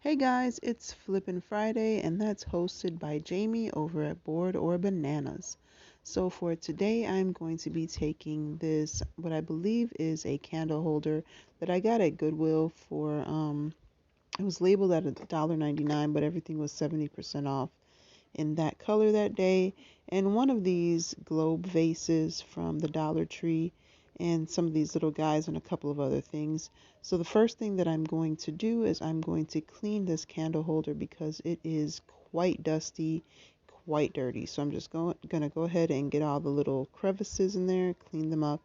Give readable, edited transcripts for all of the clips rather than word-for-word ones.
Hey guys, it's Flippin Friday, and that's hosted by Jamie over at Board or Bananas. So for today, I'm going to be taking this, what I believe is a candle holder that I got at Goodwill for, it was labeled at $1.99, but everything was 70% off in that color that day, and one of these globe vases from the Dollar Tree, and some of these little guys and a couple of other things. So the first thing that I'm going to do is I'm going to clean this candle holder because it is quite dusty, quite dirty. So I'm just gonna go ahead and get all the little crevices in there, clean them up,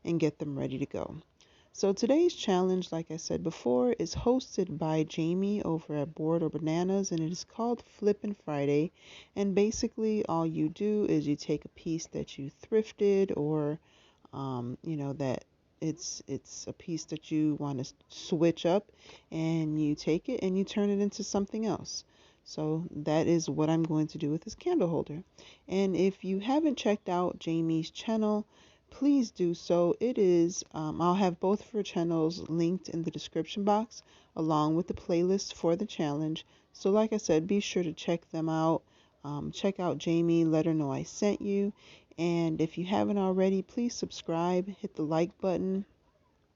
and get them ready to go. So today's challenge, like I said before, is hosted by Jamie over at Board or Bananas, and it is called Flippin Friday. And basically, all you do is you take a piece that you thrifted, or that it's a piece that you want to switch up, and you take it and you turn it into something else. So that is what I'm going to do with this candle holder. And if you haven't checked out Jamie's channel, please do so. I'll have both of her channels linked in the description box along with the playlist for the challenge. So like I said, be sure to check them out. Check out Jamie, let her know I sent you. And if you haven't already, please subscribe, hit the like button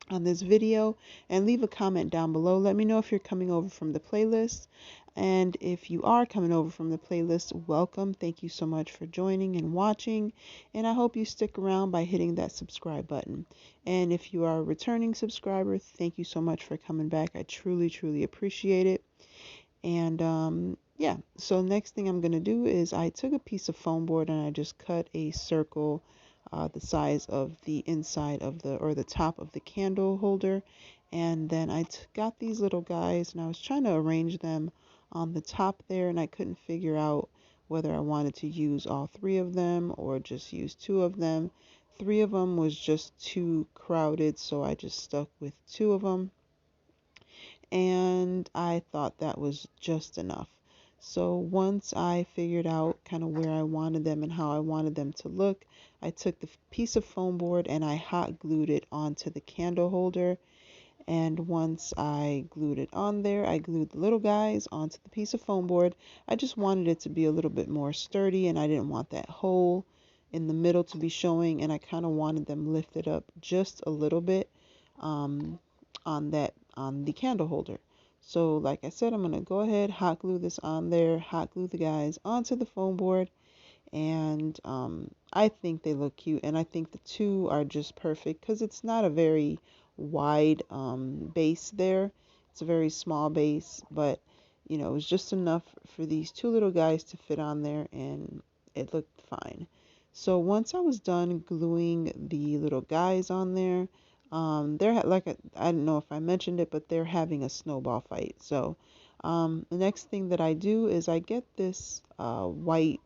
on this video, and leave a comment down below. Let me know if you're coming over from the playlist. And if you are coming over from the playlist, welcome. Thank you so much for joining and watching. And I hope you stick around by hitting that subscribe button. And if you are a returning subscriber, thank you so much for coming back. I truly, truly appreciate it. And yeah, so next thing I'm going to do is I took a piece of foam board and I just cut a circle the size of the inside of the top of the candle holder. And then got these little guys and I was trying to arrange them on the top there, and I couldn't figure out whether I wanted to use all three of them or just use two of them. Three of them was just too crowded, so I just stuck with two of them, and I thought that was just enough. So once I figured out kind of where I wanted them and how I wanted them to look, I took the piece of foam board and I hot glued it onto the candle holder. And once I glued it on there, I glued the little guys onto the piece of foam board. I just wanted it to be a little bit more sturdy, and I didn't want that hole in the middle to be showing, and I kind of wanted them lifted up just a little bit um, on the candle holder. So like I said, I'm going to go ahead, hot glue this on there, hot glue the guys onto the foam board, and I think they look cute, and I think the two are just perfect because it's not a very wide base there. It's a very small base, but it was just enough for these two little guys to fit on there, and it looked fine. So once I was done gluing the little guys on there, I don't know if I mentioned it, but they're having a snowball fight. So the next thing that I do is I get this white,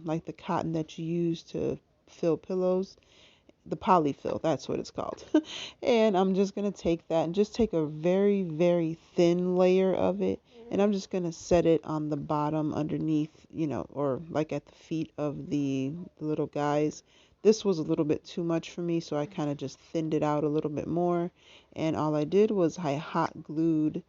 like the cotton that you use to fill pillows, the polyfill, that's what it's called. And I'm just going to take that and just take a very, very thin layer of it. And I'm just going to set it on the bottom underneath, or like at the feet of the little guys. This was a little bit too much for me, so I kind of just thinned it out a little bit more. And all I did was I hot glued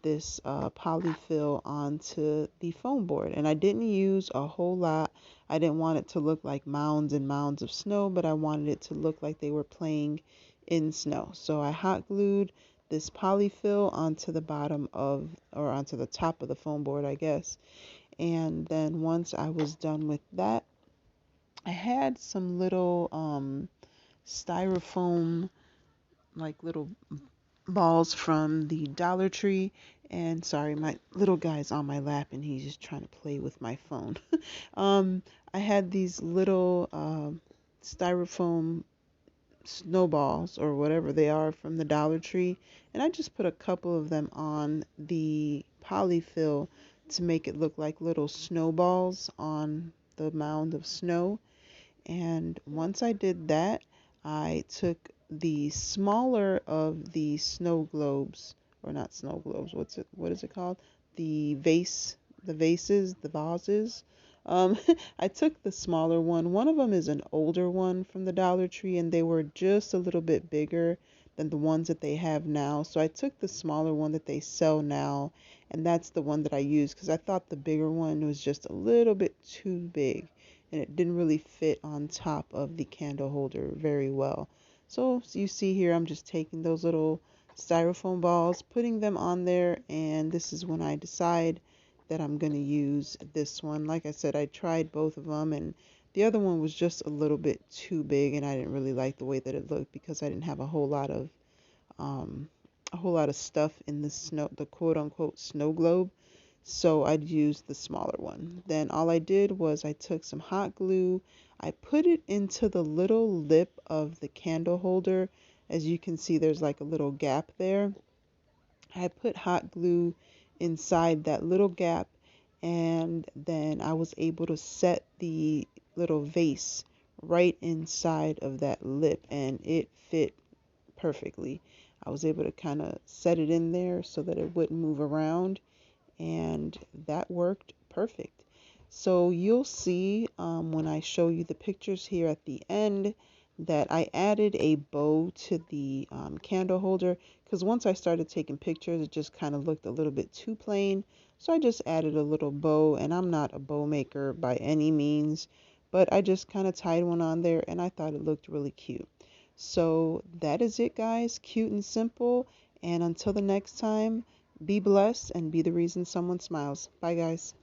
this polyfill onto the foam board, and I didn't use a whole lot. I didn't want it to look like mounds and mounds of snow, but I wanted it to look like they were playing in snow. So I hot glued this polyfill onto the bottom of, or onto the top of the foam board, I guess. And then once I was done with that, I had some little styrofoam, like little balls from the Dollar Tree. And sorry, my little guy's on my lap and he's just trying to play with my phone. um, I had these little styrofoam snowballs or whatever they are from the Dollar Tree, and I just put a couple of them on the polyfill to make it look like little snowballs on the mound of snow. And once I did that, I took the smaller of the snow globes, or not snow globes, what is it called? The vases, the vases. Um, I took the smaller one. One of them is an older one from the Dollar Tree, and they were just a little bit bigger than the ones that they have now. So I took the smaller one that they sell now, and that's the one that I use because I thought the bigger one was just a little bit too big and it didn't really fit on top of the candle holder very well. So you see here, I'm just taking those little styrofoam balls, putting them on there, and this is when I decide that I'm going to use this one. Like I said, I tried both of them, and the other one was just a little bit too big, and I didn't really like the way that it looked because I didn't have um, a whole lot of stuff in the snow, the quote unquote snow globe. So I'd use the smaller one. Then all I did was I took some hot glue, I put it into the little lip of the candle holder. As you can see, there's like a little gap there. I put hot glue inside that little gap, and then I was able to set the little vase right inside of that lip, and it fit perfectly. I was able to kind of set it in there so that it wouldn't move around, and that worked perfect. So you'll see when I show you the pictures here at the end that I added a bow to the candle holder because once I started taking pictures it just kind of looked a little bit too plain. So I just added a little bow, and I'm not a bow maker by any means, but I just kind of tied one on there and I thought it looked really cute. So that is it, guys. Cute and simple. And until the next time, be blessed and be the reason someone smiles. Bye, guys.